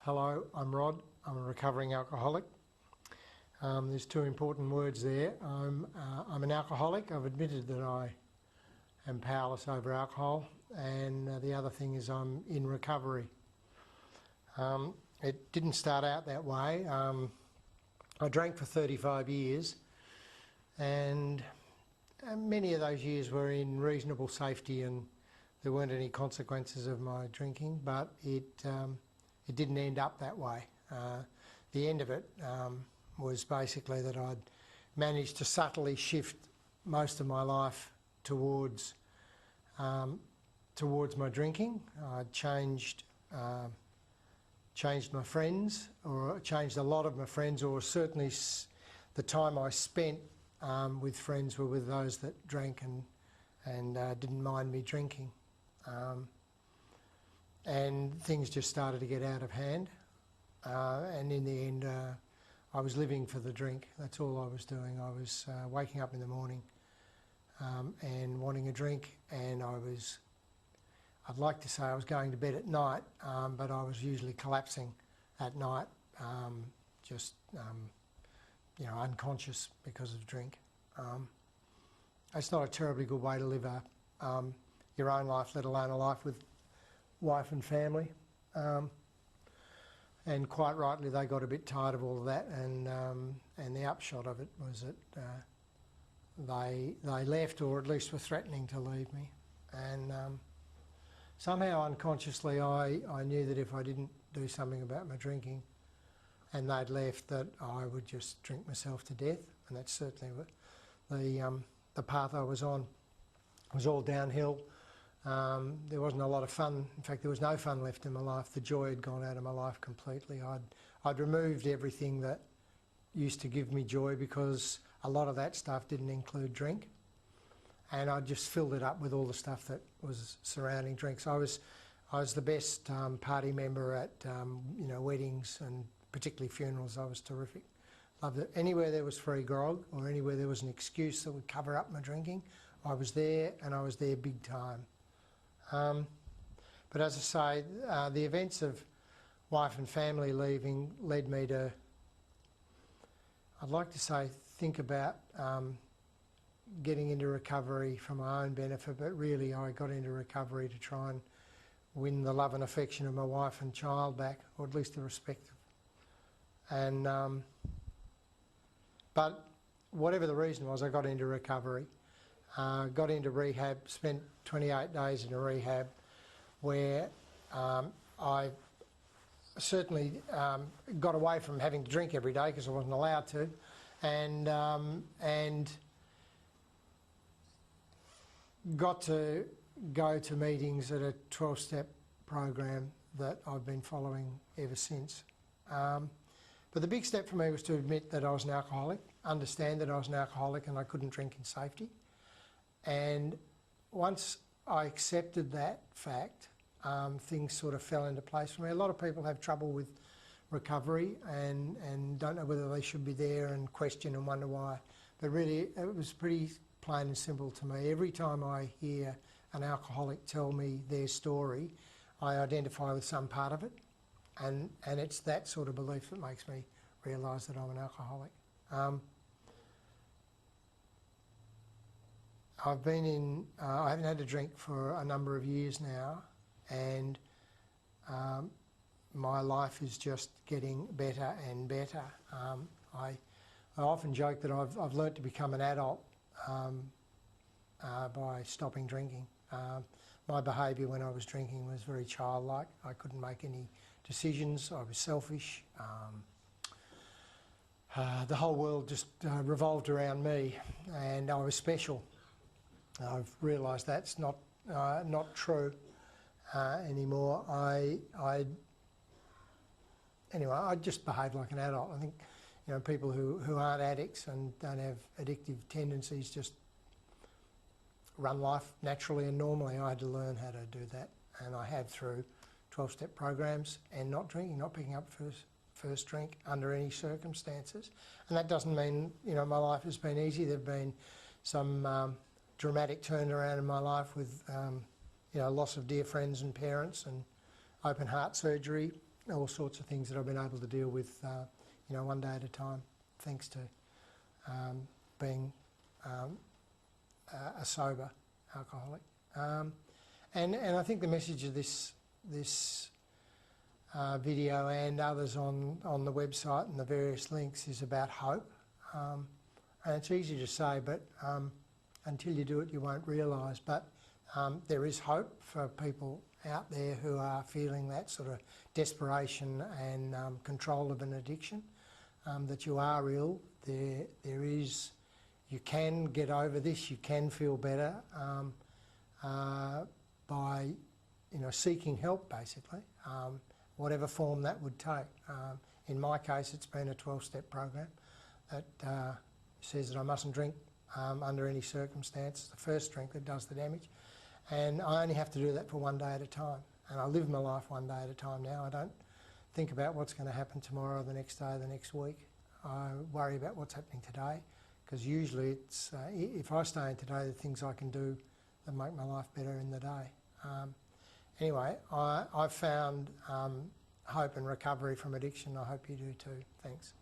Hello, I'm Rod. I'm a recovering alcoholic. There's two important words there. I'm an alcoholic. I've admitted that I am powerless over alcohol, and the other thing is I'm in recovery. It didn't start out that way. I drank for 35 years, and many of those years were in reasonable safety, and there weren't any consequences of my drinking, but it didn't end up that way. The end of it was basically that I'd managed to subtly shift most of my life towards my drinking. I'd changed my friends, or changed a lot of my friends, or certainly the time I spent with friends were with those that drank and didn't mind me drinking. And things just started to get out of hand, and in the end I was living for the drink. That's all I was doing. I was waking up in the morning and wanting a drink, and I'd like to say I was going to bed at night, but I was usually collapsing at night, unconscious because of drink. It's not a terribly good way to live your own life, let alone a life with wife and family. And quite rightly, they got a bit tired of all of that, and the upshot of it was that they left, or at least were threatening to leave me. And somehow unconsciously I knew that if I didn't do something about my drinking and they'd left, that I would just drink myself to death. And that's certainly the path I was on. It was all downhill. There wasn't a lot of fun. In fact, there was no fun left in my life. The joy had gone out of my life completely. I'd removed everything that used to give me joy, because a lot of that stuff didn't include drink, and I just filled it up with all the stuff that was surrounding drinks. I was the best party member at weddings, and particularly funerals. I was terrific. Loved it. Anywhere there was free grog, or anywhere there was an excuse that would cover up my drinking, I was there, and I was there big time. But as I say, the events of wife and family leaving led me to, I'd like to say, think about getting into recovery for my own benefit, but really I got into recovery to try and win the love and affection of my wife and child back, or at least the respect. And but whatever the reason was, I got into recovery. Got into rehab, spent 28 days in a rehab, where I certainly got away from having to drink every day because I wasn't allowed to, and got to go to meetings at a 12-step program that I've been following ever since. But the big step for me was to admit that I was an alcoholic, understand that I was an alcoholic and I couldn't drink in safety. And once I accepted that fact, things sort of fell into place for me. A lot of people have trouble with recovery and don't know whether they should be there, and question and wonder why. But really, it was pretty plain and simple to me. Every time I hear an alcoholic tell me their story, I identify with some part of it. And it's that sort of belief that makes me realise that I'm an alcoholic. I've been in, I haven't had a drink for a number of years now, and my life is just getting better and better. I often joke that I've learnt to become an adult by stopping drinking. My behaviour when I was drinking was very childlike. I couldn't make any decisions. I was selfish. The whole world just revolved around me, and I was special. I've realised that's not true anymore. Anyway, I just behaved like an adult. I think people who aren't addicts and don't have addictive tendencies just run life naturally and normally. I had to learn how to do that, and I have through 12-step programs and not drinking, not picking up first drink under any circumstances. And that doesn't mean my life has been easy. There've been some dramatic turnaround in my life with loss of dear friends and parents, and open heart surgery all sorts of things that I've been able to deal with, you know, one day at a time, thanks to being a sober alcoholic. And I think the message of this video and others on the website and the various links is about hope. And it's easy to say, but until you do it, you won't realise. But there is hope for people out there who are feeling that sort of desperation and control of an addiction, that you are ill. There is, you can get over this, you can feel better by, you know, seeking help, basically, whatever form that would take. In my case, it's been a 12-step program that says that I mustn't drink under any circumstance. The first drink that does the damage. And I only have to do that for one day at a time. And I live my life one day at a time now. I don't think about what's going to happen tomorrow, the next day, the next week. I worry about what's happening today, because usually it's, if I stay in today, the things I can do that make my life better in the day. Anyway, I've found hope and recovery from addiction. I hope you do too. Thanks.